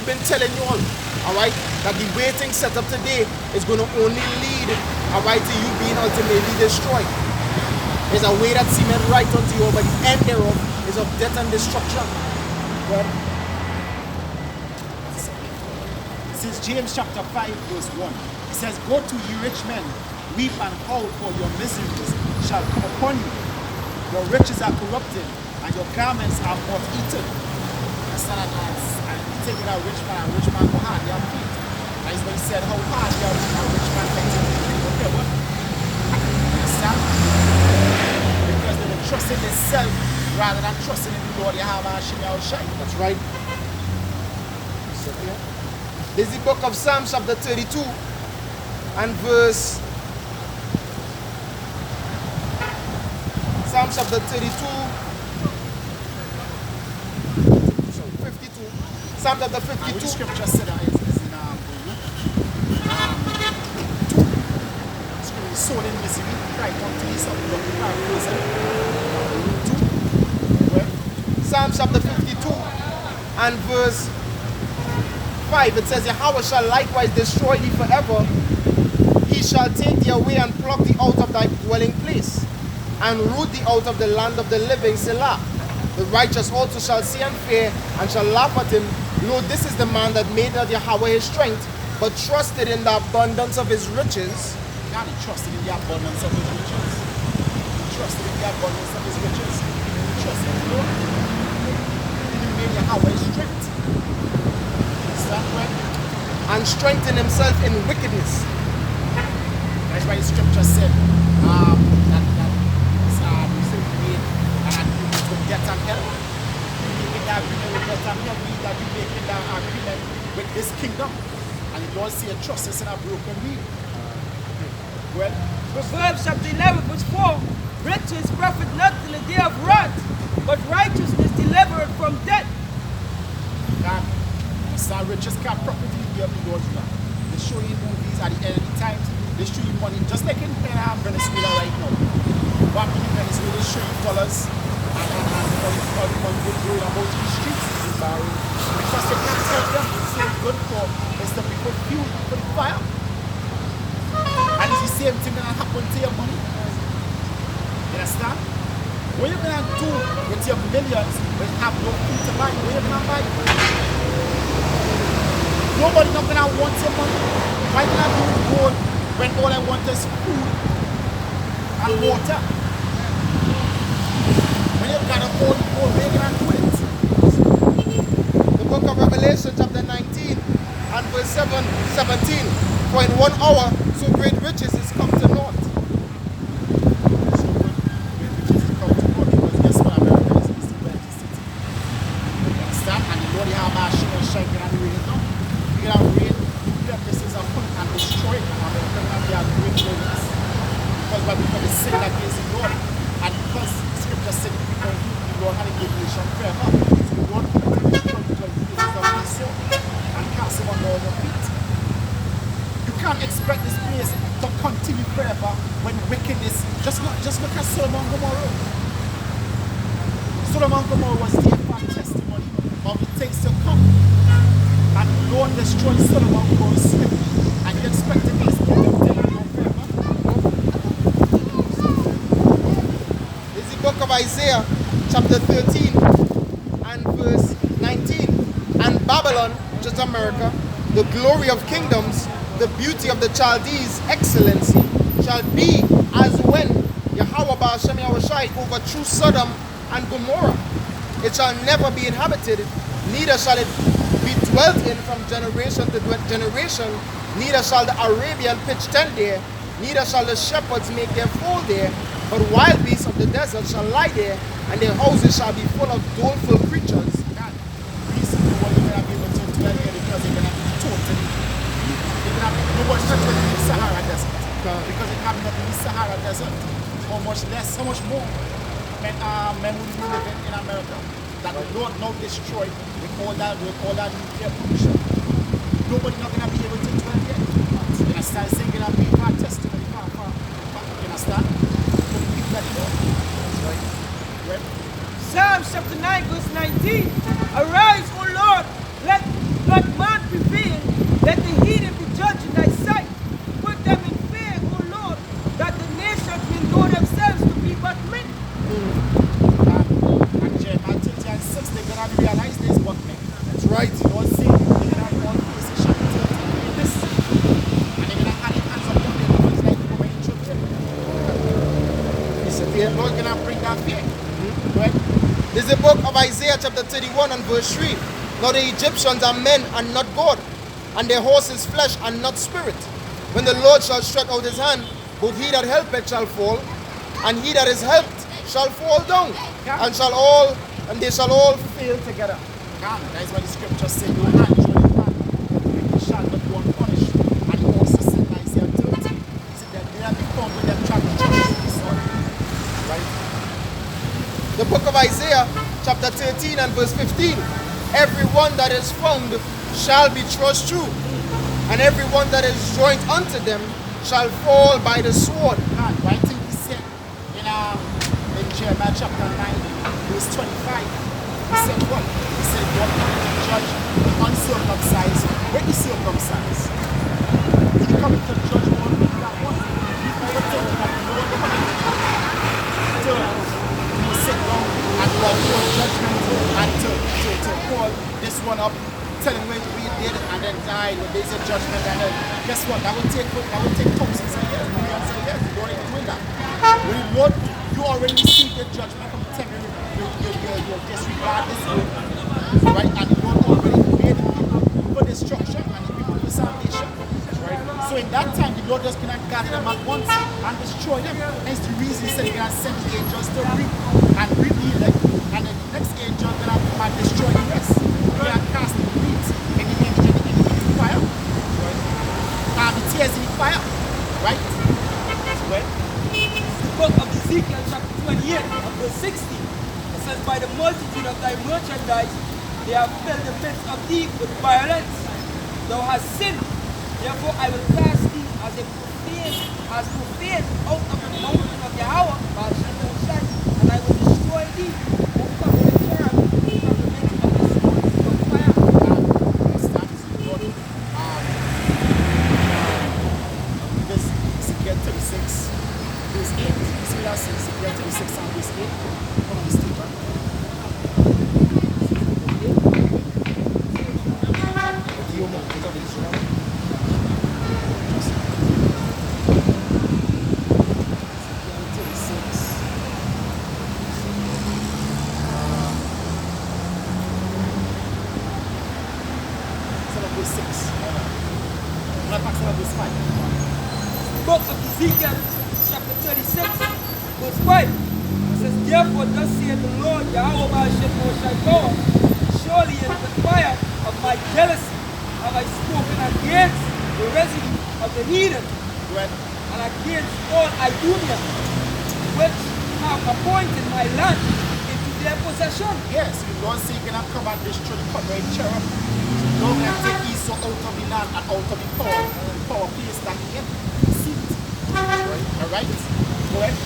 been telling you all right, that the way things set up today is going to only lead, all right, to you being ultimately destroyed. There's a way that seemeth right unto you, but the end thereof is of death and destruction. Well, this is James chapter 5 verse 1. It says, "Go to you rich men, weep and howl, for your miseries shall come upon you. Your riches are corrupted, and your garments are moth eaten." That's not and he take it a rich man go hard, they have feet. That is what he said, how hard they are a rich man can take it. Okay, what? Understand? Because they were trusting themselves rather than trusting in the Lord Yahweh Shai. That's right. This is the book of Psalms chapter 32 and verse Psalms chapter 32 52. Psalm chapter 52. Which scripture said that is in scripture is sold in misery, right unto his of the Psalm chapter 52 and verse 5, it says, "Yahweh shall likewise destroy thee forever. He shall take thee away and pluck thee out of thy dwelling place, and root thee out of the land of the living, Selah. The righteous also shall see and fear, and shall laugh at him. Lo, this is the man that made not Yahweh his strength, but trusted in the abundance of his riches." God, he trusted in the abundance of his riches. He trusted in the abundance of his riches. He trusted in the Lord. He made Yahweh his strength. And strengthen himself in wickedness. That's why the scripture said that with death and hell. You making that agreement with death and hell means that you making that agreement with this kingdom. And the Lord say trust is in a broken reed. Well, Proverbs chapter 11 verse 4. Riches profit not till the day of wrath, but righteousness delivereth from death. God, riches can't profit in the day of the Lord's wrath. They show you movies at the end of the times. They show you money, just like in Venezuela right now. Back in Venezuela, they show you dollars and money going about the streets. Because they can't tell them it's so good for is the people fuel for the fire. And it's the same thing that happen to your money. You understand? What are you going to do with your millions when you have no food to buy? What are you going to buy? Nobody not going to want your money. Why can I do gold when all I want is food and water? When you've got a own gold, where are you going to do it? The book of Revelation chapter 19 and verse 17. For in 1 hour so great riches is come to naught. Expect this place to continue forever when wickedness. Just look at Sodom and Gomorrah. Sodom and Gomorrah was the fact testimony of the things to come. And the Lord destroyed Sodom and Gomorrah swiftly. And you expect this place to go forever. This is the book of Isaiah chapter 13 and verse 19. And Babylon, which is America, the glory of kingdoms, the beauty of the Chaldees' excellency, shall be as when Yahweh Ba'ashem Yahushai overthrew Sodom and Gomorrah. It shall never be inhabited, neither shall it be dwelt in from generation to generation, neither shall the Arabian pitch tent there, neither shall the shepherds make their fold there, but wild beasts of the desert shall lie there, and their houses shall be full of doleful creatures. Nobody touched the Sahara Desert because it happened in the Sahara Desert. How much less, how much more men will be living in America that the Lord now destroyed with all that nuclear pollution. Nobody not gonna be able to dwell yet. You understand? Saying gonna be bad testimony, far. You understand? For the people that you know. That's right. Well, Psalms chapter 9 verse 19. Arise, O Lord, let not the Lord said they're gonna have all places shall be turned in this. And they're gonna have their hands upon their doors like over in children. The Lord gonna bring that fear. Right? This is the book of Isaiah chapter 31 and verse 3. Now the Egyptians are men and not God, and their horse is flesh and not spirit. When the Lord shall stretch out his hand, both he that helpeth shall fall, and he that is helped shall fall down, and they shall all fail together. That is what the scripture said. Your hand is your hand, you shall not go unpunished. And he also said in Isaiah 30, he said that they have become with them trying to judge this one. Right? The book of Isaiah chapter 13 and verse 15. Everyone that is found shall be thrust through, and everyone that is joined unto them shall fall by the sword. God, right thing he said in Jeremiah chapter 9, verse 25. He said what? He said, God coming to judge the uncircumcised with the circumcised. He coming to judge all the people that want. He's never told that the Lord coming to sit down and call for judgment and to call this one up, tell him where we did and then die when there's a judgment. And then guess what? That will take thousands of years, millions of years. The Lord ain't doing that. When the Lord, you already received your judgment from the temple. You disregard this word, right? And the Lord already made the people for destruction and the people for salvation, right? So in that time, the Lord just cannot gather them at once and destroy them. Hence the reason he said he can send the angels to reap and reveal them, and then the next angel gonna come and destroy the rest. He can cast the wheat in the fire, right? And the tears in the fire, right? Right? The book of Ezekiel chapter 28 of verse 60. It says, by the multitude of thy merchandise, they have filled the midst of thee with violence. Thou hast sinned, therefore I will cast thee as profane out of the mountain of Yahweh, and I will destroy thee, and come with a terror from the midst of the stones of fire. This Ezekiel 36, verse 8. See that Ezekiel 36 and verse 8? Come on, Stephen. Book of Ezekiel, chapter 36, verse 5. It says, therefore, thus saith the Lord, Yahweh Ba'ashem Moshaikoah, surely in the fire of my jealousy have I spoken against the residue of the heathen, and against all Idumea, which have appointed my land into their possession. Yes, the Lord said you're going to come and destroy the covering cherub. You're going to take Esau out of the land and out of the power place that he in. Alright? Go ahead. It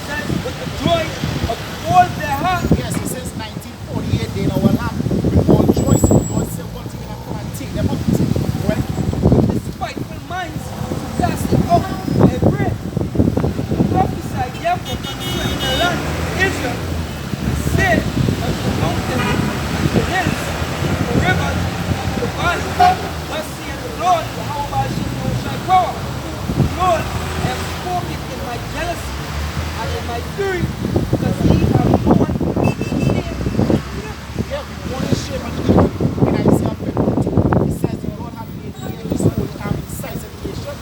says, with the joy of all their heart. Yes, it says 1948 in our land with all joy. So the Lord said, what you're going to come and take them out. Go ahead. The spiteful minds to cast it out by a breath. Prophesy therefore concerning the land of Israel, and say unto the mountains, and the hills, and the rivers, and the valleys, thus saith the Lord, Yahweh Ba'ashem Moshaikoah, Lord, I have spoken in my jealousy and in my fury, because ye have borne shame. Yeah, we born in shame and evil. In Isaiah 52, it says the Lord hath made his holy arm in size of nation.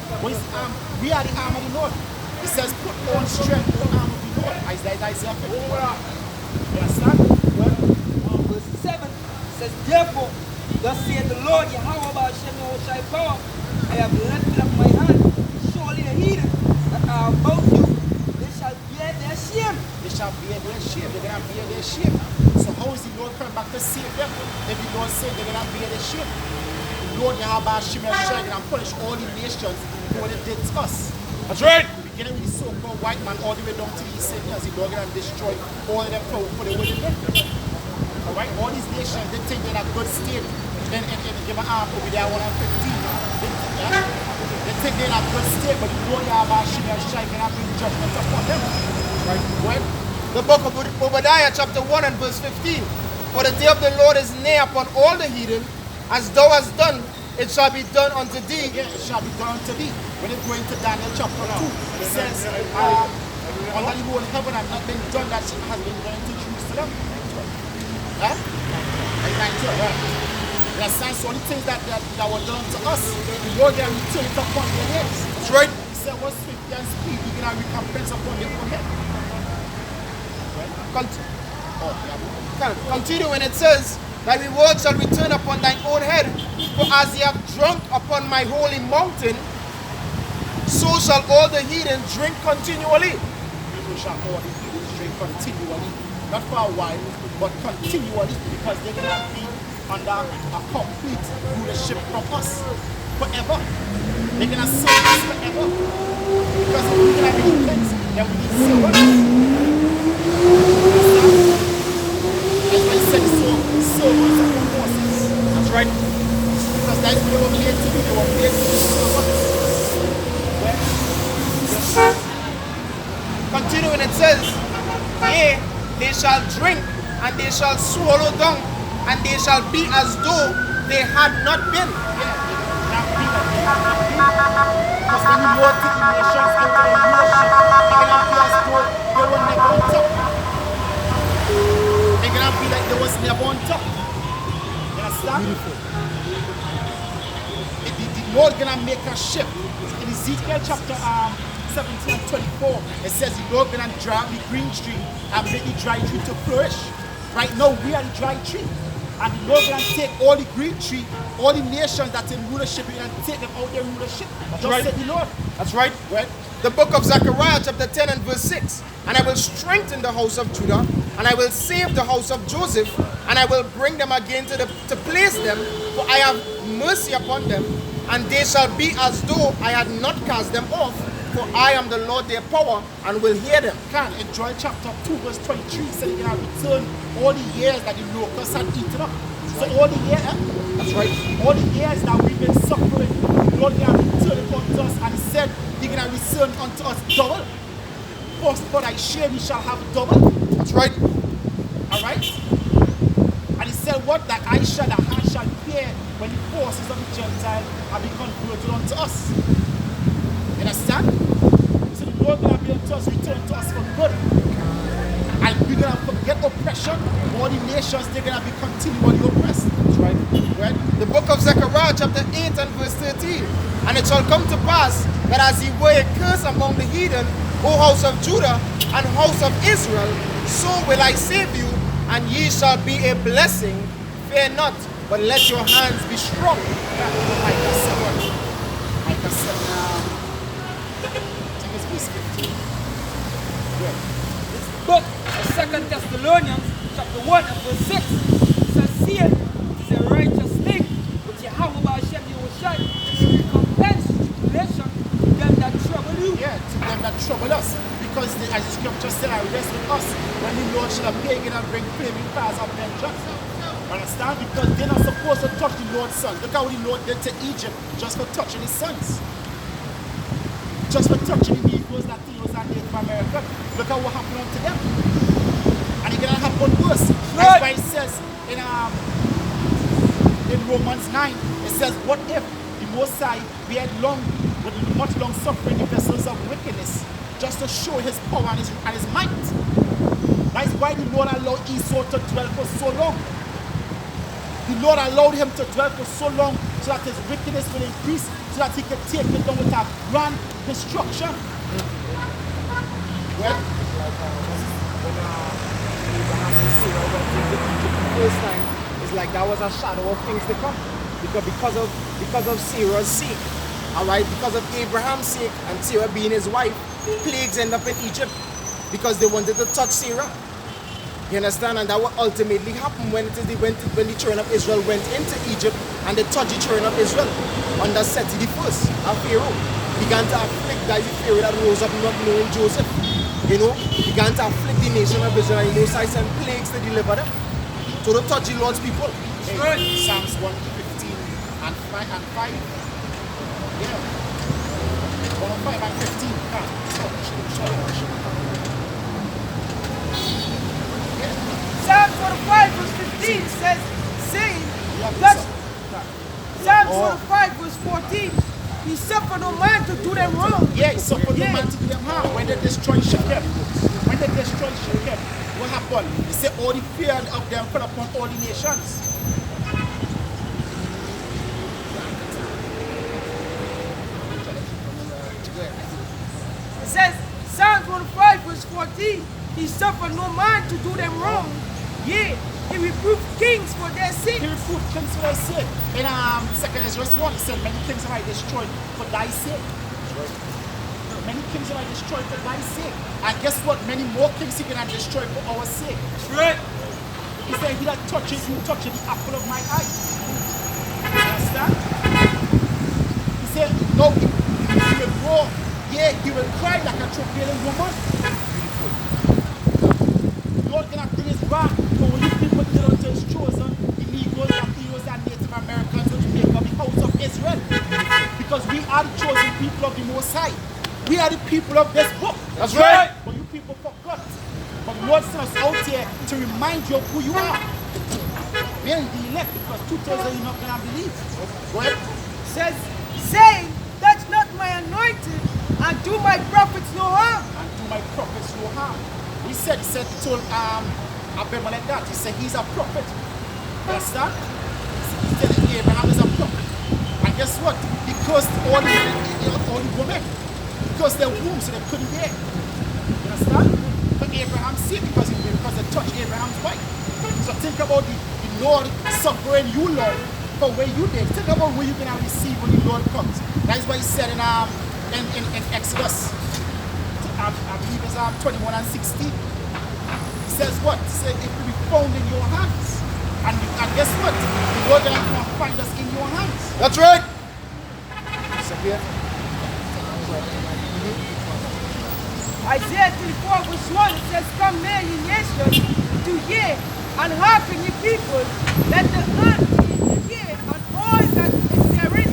But his arm, we are the arm of the Lord. It says, put on strength, the arm of the Lord. Isaiah 52. You understand? Well, Verse 7 says, therefore, thus saith the Lord, Yahweh Ba'ashem Moshaikoah, I have lifted up my hand. Surely the heathen that are about you, they shall bear their shame. they shall bear their shame. They're going to bear their shame. So how is the Lord coming back to save them? If the Lord said they're going to bear their shame. The Lord Yahweh Shimei Shai going to punish all the nations for what they did to us. That's right. Beginning with the so-called white man all the way down to the East Indians, the Lord going to destroy all of them for the way they did. Alright? All these nations, they think they're in a good state. Then give an arm over there 115. They think they're in a good state, but the Lord Yahweh Shimei Shai going to bring judgment upon them. Right? What? The book of Obadiah chapter 1 and verse 15. For the day of the Lord is near upon all the heathen. As thou hast done, it shall be done unto thee. Yeah, it shall be done unto thee. When it go into Daniel chapter 2, it says, under the whole heaven have not been done that has been done to Jerusalem. Huh? Like 9:12, right? That's so all the things that were done to us, the Lord can return it upon their heads. That's right. He said, what's swift and speed, you can have recompense upon their own head. Continue when it says, thy reward shall return upon thine own head, for as ye have drunk upon my holy mountain, so shall all the heathen drink continually. So shall all the heathen drink continually, not for a while, but continually, because they're going to be under a complete rulership from us forever. They're going to serve us forever, because if we're going to be things, then we need servants. That's why he said servants of the forces. That's right. Because that's what they were made to be. They were made to be servants. Continue when it says, yea, they shall drink, and they shall swallow down, and they shall be as though they had not been. Yeah, not be like they had not been. Because when you Lord take the nations into the rulership, they're going to be as though they were never on top. They're going to be like they was never on top. You understand? Beautiful. The Lord going to make a shift. In Ezekiel chapter 17 and 24, it says the Lord going to dry the green tree and make the dry tree to flourish. Right now, we are the dry tree. And the Lord going to take all the green tree, all the nations that's in rulership, and take them out their rulership. That's Just right. said the Lord. That's right. Right? The book of Zechariah chapter 10 and verse 6. And I will strengthen the house of Judah, and I will save the house of Joseph, and I will bring them again to place them, for I have mercy upon them, and they shall be as though I had not cast them off, for I am the Lord their power, and will hear them. Can in Joel chapter 2 verse 23 said he can return all the years that the locusts had eaten up. So all the years, That's right. all the years that we've been suffering, the Lord can return it unto us, and he said he can return unto us double. First for thy shame you shall have double. That's right. Alright? And he said what that I shall, the heart shall bear when the forces of the Gentile have been converted unto us. You understand? So the Lord going to be unto us, return to us for good. And we're going to forget oppression. All the nations, they're going to be continually oppressed. That's right. Right? The book of Zechariah chapter 8 and verse 13. And it shall come to pass that as ye were a curse among the heathen, O house of Judah and house of Israel, so will I save you, and ye shall be a blessing. Fear not, but let your hands be strong. Micah 7. Micah 7. I think it's verse 15. Yeah. Book of 2 Thessalonians chapter 1 and verse 6 says, see it is a righteous thing, but Yahweh Ba'ashem Yehoshai to recompense tribulation to them that trouble you. Yeah, to them that trouble us. Because as the scripture said, I rest with us when the Lord shall appear again and bring flaming fires of vengeance. Understand? Because they're not supposed to touch the Lord's sons. Look how the Lord did to Egypt just for touching his sons. Just for touching the Negroes, Latinos, and Native Americans. Look at what happened to them. And it's going to happen worse. That's why it says in Romans 9, it says, what if the Most High we had with much long suffering the vessels of wickedness, just to show his power and his might. That's why the Lord allowed Esau to dwell for so long. The Lord allowed him to dwell for so long so that his wickedness will increase, so that he could take it down with a grand destruction. Well, When Abraham and Sarah went into Egypt the first time, it's like that was a shadow of things to come. Because of Sarah's sake. Alright, because of Abraham's sake and Sarah being his wife, plagues end up in Egypt because they wanted to touch Sarah. You understand? And that will ultimately happen when the children of Israel went into Egypt and they touched the children of Israel under Seti the first, a Pharaoh. Began to afflict that Pharaoh that rose up not knowing Joseph. You know, began to afflict the nation of Israel, and Most High sent plagues to deliver them. So don't touch the Lord's people. hey, Psalms 115 and 5. Yeah. 105 and 15. Psalm 45 verse 15 14 says, saying, Yeah, that Psalm Oh. 45 verse 14, he suffered no man to do them wrong. Yeah, so for the Yeah. man to do them harm. When they destroy Shechem, what happened? He said all the fear of them fell upon all the nations. It says, Psalms 105 verse 14, he suffered no man to do them wrong. Yea, he reproved kings for their He sins. reproved kings for their sake. In 2 Ezra 1, he said, many kings have I destroyed for thy sake. Many kings have I destroyed for thy sake. And guess what? Many more kings he can destroy for our sake. That's right. He said, he that touches you, touches the apple of my eye. You understand? He said, no, he will roar. Yeah, he will cry like a travailing woman. Beautiful. Lord cannot bring his wrath, but when you people get unto his chosen, illegals, Latinos, and Native Americans, to make up the house of Israel. Because we are the chosen people of the Most High. We are the people of this book. That's right. But you people forgot. But the Lord sent us out here to remind you of who you are. We are the elect because 2,000 you're not going to believe. Go ahead. Says, saying, touch not my anointed, and do my prophets no harm. And do my prophets no harm. He told Abimelech that. He said he's a prophet. You understand? He's telling Abraham is a prophet. And guess what? He cursed all the women. Because their womb, so they couldn't bear. You understand? But Abraham said because they touched Abraham's wife. So think about the Lord suffering you, Lord, for where you did. Think about where you're going to receive when the Lord comes. That is why he said in Exodus, I believe it's 21 and 16. He says what? He said it will be found in your hands. And guess what? The Lord going to come and find us in your hands. That's right. Isaiah 34 verse 1, it says, come near ye nations, to hear, and hearken ye people, let the earth hear, and all that is therein,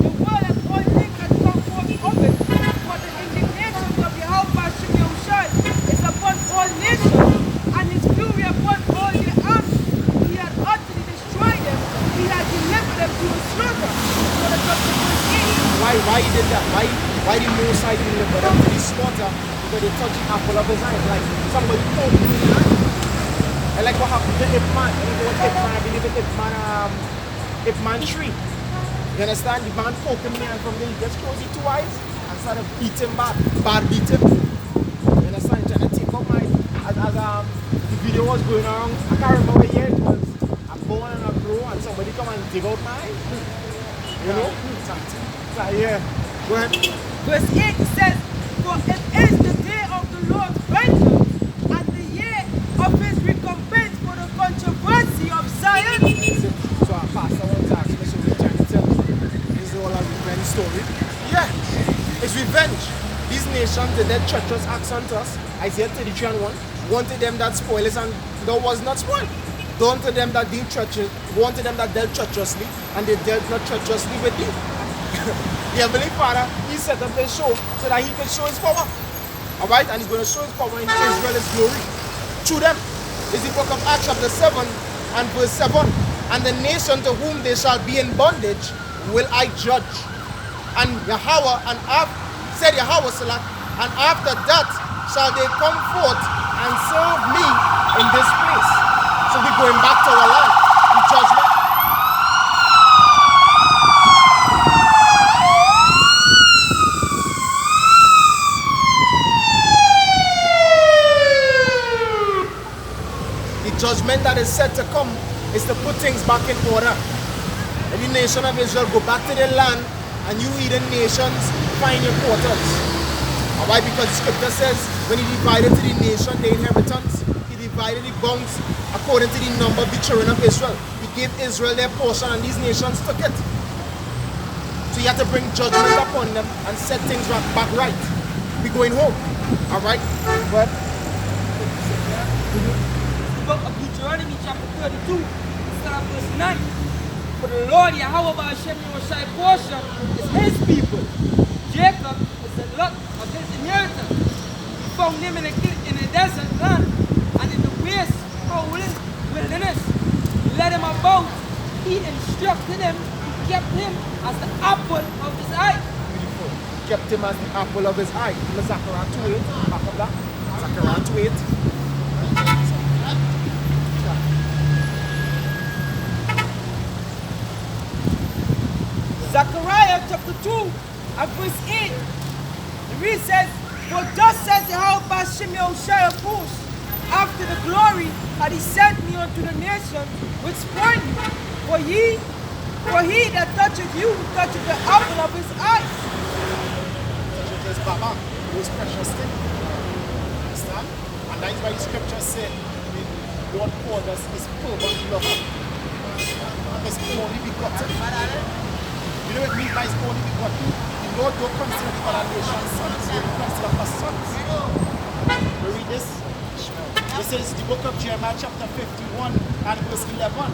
the world and all things that come forth of it. For the indignation of Yahweh Hashem Yahushai is upon all nations, and his fury upon all the earth. He had utterly destroyed them, he had delivered them to a slaughter. For the verse 8. Why he did that? Why the Most High delivered them to the slaughter? Because they touched the apple of his eye. Like somebody told him in the eye. And like what happened to Ip Man. You know what Ip Man, I believe it Ip Man tree. You understand? The man poked him in the eye from there. He just closed his two eyes and started beating bad beating. You understand? Trying to take out my as the video was going around. I can't remember what year it was. A bone and a blow and somebody come and dig out my eye. You know? So, yeah. Go ahead. Verse 8 says, for it is the day of the Lord's vengeance, and the year of his recompense for the controversy of Zion. So our pastor was asking me, so we're trying to tell you, is all a revenge story? Yeah, it's revenge. These nations, the dead treacherous acts unto us, Isaiah 33 and 1, wanted them that spoil us and thou was not spoiled. Done to them that deal treacherous, wanted them that dealt treacherously, and they dealt not treacherously with thee. The Heavenly Father, he set up his show so that he could show his power. Alright, and he's going to show his power in Israel's glory. Through them is the book of Acts chapter 7 and verse 7. And the nation to whom they shall be in bondage will I judge. And Yahweh, said Yahweh Salah, and after that shall they come forth and serve me in this place. So we're going back to our land in judgment. Judgment that is set to come is to put things back in order. And the nation of Israel go back to their land, and you heathen nations find your quarters. Why? Because the scripture says when he divided to the nation their inheritance, he divided the bounds according to the number of the children of Israel. He gave Israel their portion, and these nations took it. So you have to bring judgment upon them and set things back right. We're going home. Alright? But Book of Deuteronomy chapter 32, start verse 9. For the Lord Yahweh Hashem Yahushai portion is his people. Jacob is the lot of his inheritance. He found him in a desert land and in the waste howling wilderness. led him about, he instructed him, he kept him as the apple of his eye. Beautiful. Kept him as the apple of his eye. Give me Zechariah 2:8. Back of that. Zechariah 2:8. Zechariah chapter 2 and verse 8. The read says, "For thus says Yahweh Bashem Yahushai of hosts, after the glory had he sent me unto the nations which spurn you. For he that toucheth you toucheth the apple of his eye." Toucheth his Baba, most precious thing. Understand? And that is why the scripture said, the Lord called us his fervent lover. His only begotten. You know what it means by his only begotten? The Lord don't consider the other nations sons, he consider us sons. We read this. This is the book of Jeremiah chapter 51 and verse 11.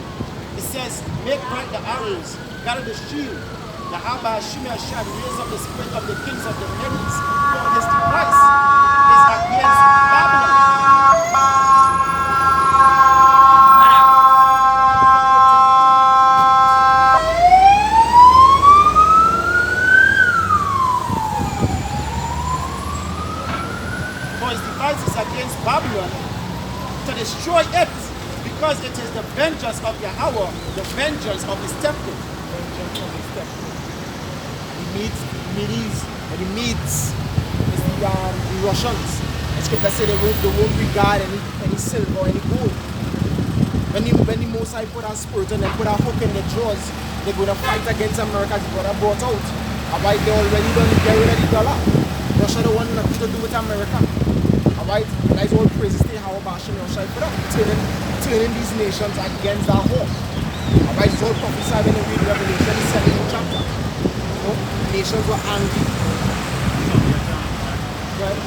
It says, "Make bright the arrows, gather the shield. The Abba Shimei shall raise up the spirit of the kings of the Medes, for his device is against Babylon." For his device is against Babylon to destroy it, because it is the vengeance of Yahweh, the vengeance of his temple. Vengeance of his temple. And the Medes is the Russians. The scripture said they won't regard any silver or any gold. When the Most High put a spirit and they put a hook in the jaws, they're going to fight against America as brother brought out. Alright, they already done get rid of the dollar. Russia don't want nothing to do with America. Alright, that's all praises to how Bashem Yahushai put up, turning these nations against our hope. Alright, it's all prophesied when you read Revelation, the 7th chapter. You know, nations were angry. Right?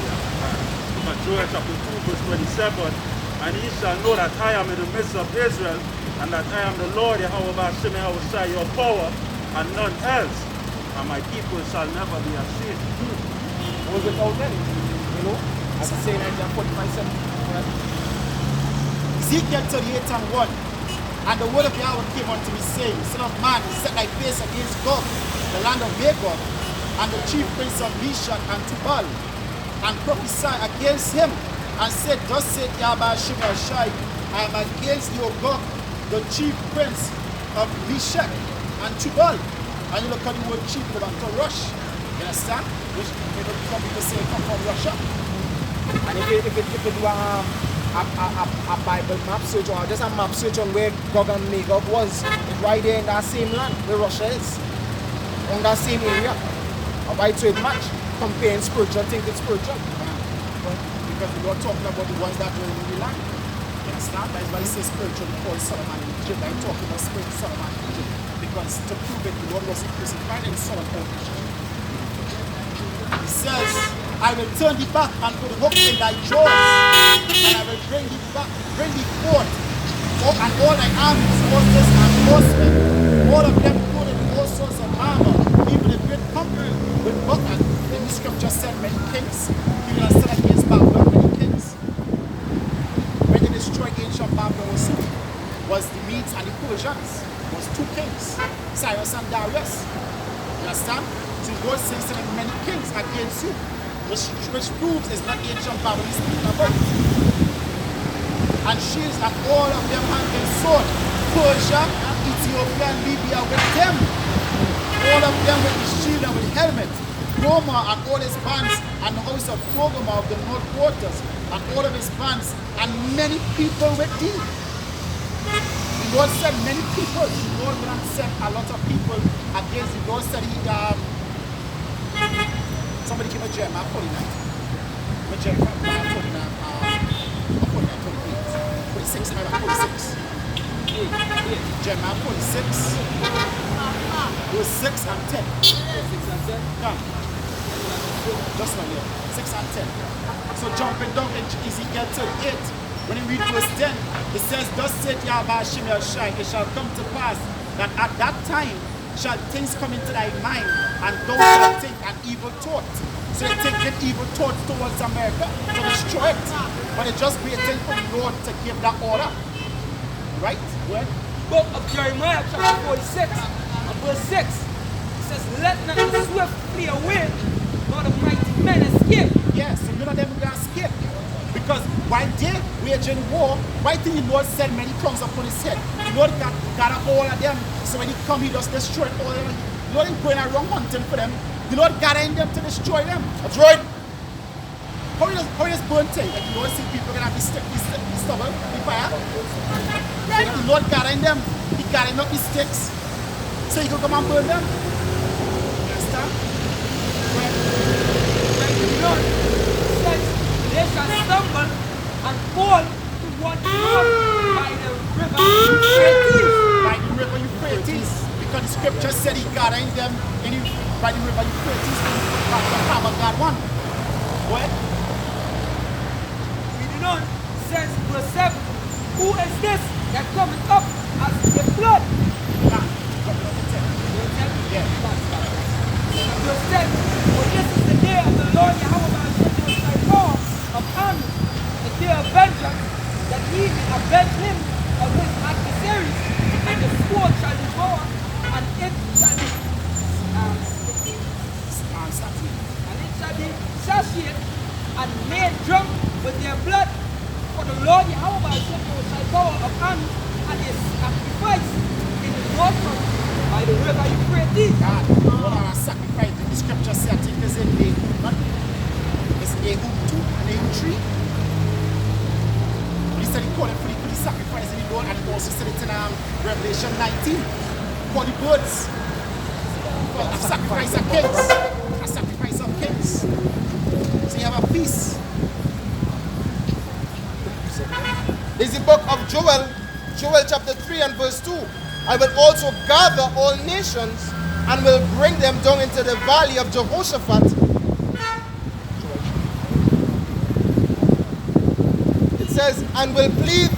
Joel chapter 2 verse 27, "And ye shall know that I am in the midst of Israel, and that I am the Lord Yahweh Bashem Yahushai, your power, and none else, and my people shall never be ashamed." Was without any, you know, as I say in Isaiah 45:7. Right? Ezekiel 38 and 1. "And the word of Yahweh came unto me, saying, Son of man, set thy face against Gog, the land of Magog, and the chief prince of Meshach and Tubal, and prophesy against him, and said, Thus saith Yahweh Shai, I am against you, O Gog, the chief prince of Meshach and Tubal." And you look at the word chief, they want to rush. You understand? Which some people say come from Russia. And if you do a Bible map search or just a map search on where Gog and Magog was, it's right there in that same land where Russia is. On that same area. Alright, so it match. Comparing spiritual things with spiritual. Because we are talking about the ones that were in the land. You understand? That's why he says spiritual called Solomon in Egypt. I'm talking about spiritual Solomon in Egypt. Because to prove it, the Lord was crucified in Solomon. He says, "I will turn thee back and put hook in thy jaws, and I will bring thee forth, and all thy armies, horses and horsemen, all of them clothed in all sorts of armor, even a great company with buckler." Then the scripture said many kings, even as said against Babylon, many kings. When they destroyed ancient Babylon was the Medes and the Persians. It was two kings, Cyrus and Darius. You understand? So God says to them, many kings against you, which proves it's not ancient Babylon he's speaking about. And shields, and all of them had been sword. Persia, Ethiopia, and Libya with them. All of them with the shield and with helmet. Roma and all his bands, and the house of Togoma of the north quarters, and all of his bands, and many people with thee. The Lord said many people. The Lord would not send a lot of people against the Lord said he somebody give a Jeremiah 49. With Jeremiah 49, 46, 46. Jeremiah 46. Verse 6 and 10. 6 and 10. Yeah. Just one here. 6 and 10. So jumping down in Ezekiel 38, when you read verse 10, it says, Thus saith Yahweh Shai, it shall come to pass that at that time shall things come into thy mind, and thou shalt think an evil thought. So you think an evil thought towards America to destroy it. But it's just waiting for the Lord to give that order. Right? Well, book of Jeremiah, chapter 46, and verse 6. It says, let not the swift flee away, nor the mighty men escape. Yes, so none of them will escape. Because while they waging war, why think the Lord send many crowns upon his head? The Lord got all of them. So when he come, he just destroy all of them. The Lord is going around hunting for them. The Lord gathering them to destroy them. That's right. How is burn thing? Like the Lord see people gonna be stubble, be fire. Right? The Lord gathering them. He gathering up his sticks. So he can come and burn them. You understand? Right. The Lord says they shall stumble and fall to one another by the river Euphrates. By the river Euphrates. Because the scripture said he gathering them by the river Euphrates. But the hammer God one. What? None says verse 7, who is this that cometh up as a flood? Yeah. Verse 10, for this is the day of the Lord Yahweh of armies, the day of vengeance, that he may avenge him of his adversaries, and the sword shall devour, and it shall be satiated and made drunk with their blood, for the Lord Yahweh shall go of armies and his sacrifice in the north country by the river Euphrates. God, what a sacrifice. The scripture said I think is in the it's Nahum 2 and Nahum 3. He said he called it for the sacrifice in the Lord, and he also said it in Revelation 19. For the birds. For a sacrifice of kings. A sacrifice of kings. So you have a peace. This is the book of Joel, Joel chapter 3 and verse 2. I will also gather all nations and will bring them down into the valley of Jehoshaphat. It says, and will plead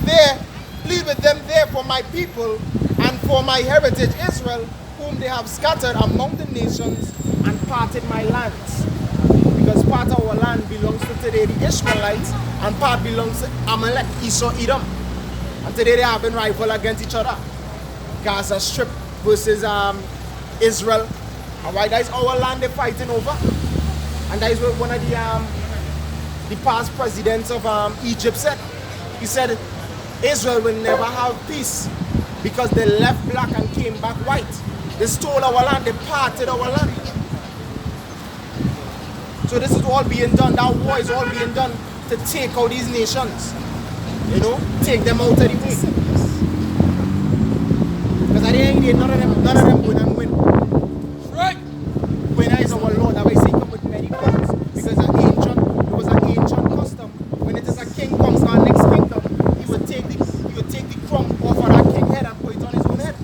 with them there for my people and for my heritage Israel, whom they have scattered among the nations and parted my lands. Because part of our land belongs to today the Ishmaelites, and part belongs to Amalek, Esau, Edom. And today they have been rival against each other. Gaza Strip versus Israel. And why that is our land they're fighting over. And that is what one of the past presidents of Egypt said. He said Israel will never have peace because they left black and came back white. They stole our land, they parted our land. So this is all being done, that war is all being done to take out these nations. You know, take them out of the way. Because at the end of the day, none of them win and win. Right. When is our Lord, that way he come with many crowns. Because it was an ancient custom. When it is a king comes to our next kingdom, he would take the crown off of that king's head and put it on his own head.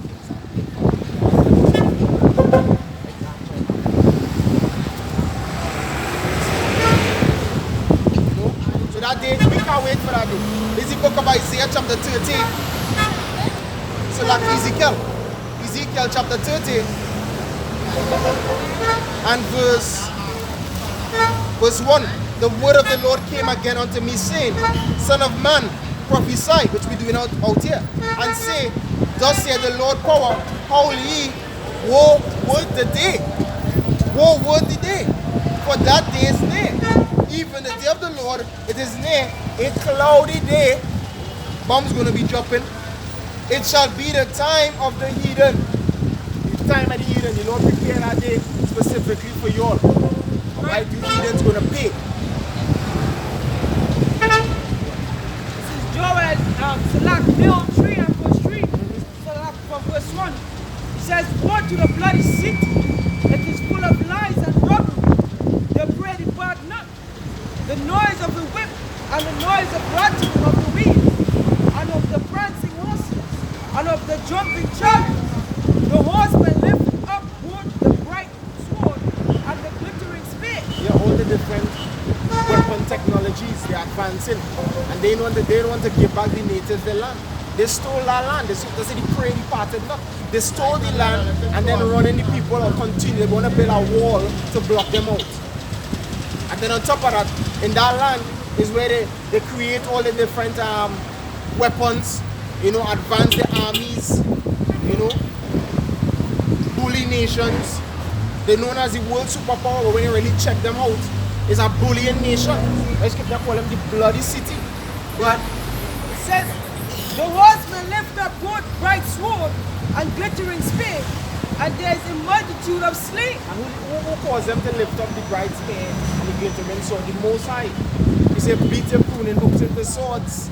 That day, we can't wait for that day. This is the book of Isaiah chapter 13. So like Ezekiel chapter 13 and verse 1. The word of the Lord came again unto me, saying, Son of man, prophesy, which we doing out here, and say, thus saith the Lord power, how will ye woe would the day? Woe would the day, for that day is near. Even the day of the Lord, it is near, a cloudy day. Bombs going to be dropping. It shall be the time of the heathen. The time of the heathen. The Lord prepared that day specifically for you all. Alright, the heathen's going to pay. This is Joel, Selak 3 and verse 3. Selak from verse 1. It says, woe to the bloody city. It is full of lies and robbery. The bread depart not. The noise of the whip and the noise of rattling of the wheels and of the prancing horses and of the jumping chariots. The horsemen lift up the bright sword and the glittering spear. Yeah, all the different weapon technologies they're advancing, and they don't want to give back the natives their land. They stole that land. They say the prairie parted not. They stole the land and then running the people and continue. They want to build a wall to block them out. And then on top of that, in that land is where they create all the different weapons advance the armies, bully nations. They're known as the world superpower, but when you really check them out, it's a bullying nation. Let's keep that call them the bloody city. But It says, the horsemen lift up both bright sword and glittering spear, and there is a multitude of slain. and who caused them to lift up the bright spear and the glittering sword? The Most High. He said, beat your pruning hooks into swords.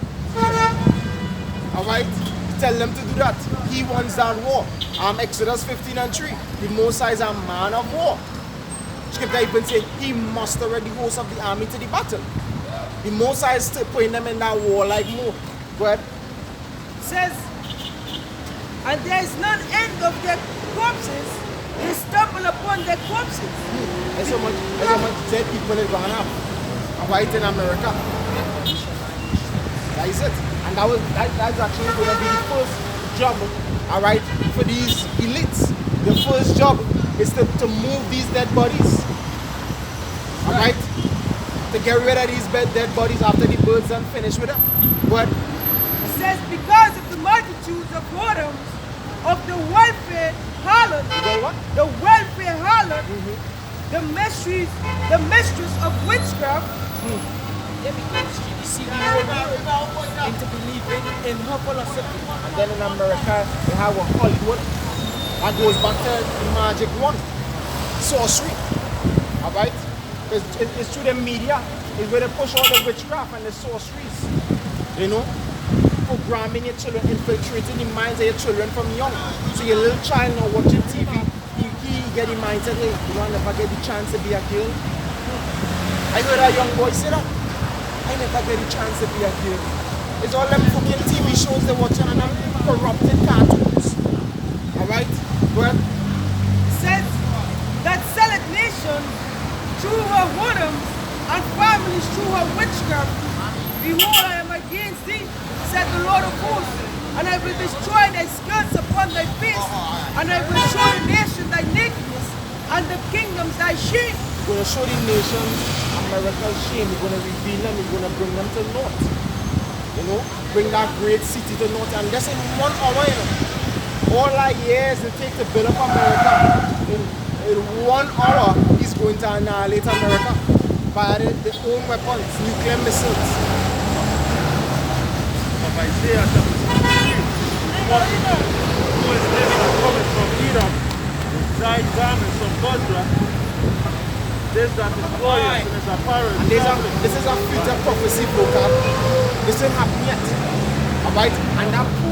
Alright? Tell them to do that. He wants that war. Exodus 15:3. The Most High is a man of war. Scripture even say he mustered the host of the army to the battle. The Most High is still putting them in that war like more. But It says, and there is none end of their corpses, they stumble upon their corpses. there's so much dead people in Ghana. Alright, in America. That is it. And that's actually going to be the first job, alright, for these elites. The first job is to move these dead bodies. Alright? To get rid of these dead bodies after the birds done finish with them. But It says, because of the multitudes of whoredoms, of the welfare harlot, what? the welfare harlot, the mistress of witchcraft, they became deceiving into believing in her philosophy. And then in America, they have a Hollywood. That goes back to the magic one. Sorcery. Alright? It's through the media. It's where they push all the witchcraft and the sorceries. Programming your children, infiltrating the minds of your children from young. So your little child now watching TV, he get the mindset, hey, you will never get the chance to be a girl. I heard a young boy say that. I never get the chance to be a girl. It's all them fucking TV shows they're watching and them corrupted cartoons. Alright? Well, It says that selleth nations through her whoredoms and families through her witchcraft. Behold, I am against thee, said the Lord of hosts, and I will destroy thy skirts upon thy face, and I will show the nation thy nakedness, and the kingdoms thy shame. we're going to show the nations America's shame. We're going to reveal them. We're going to bring them to north. Bring that great city to north. And just in 1 hour, all our years it takes to build up America, in 1 hour, he's going to annihilate America by their own weapons, nuclear missiles. Of Isaiah chapter 63. One who is living and coming from Edom, thy garments of Bozrah, this that is glorious in his apparel. And this is a future prophecy, broker. This didn't happen yet. Alright? And that proves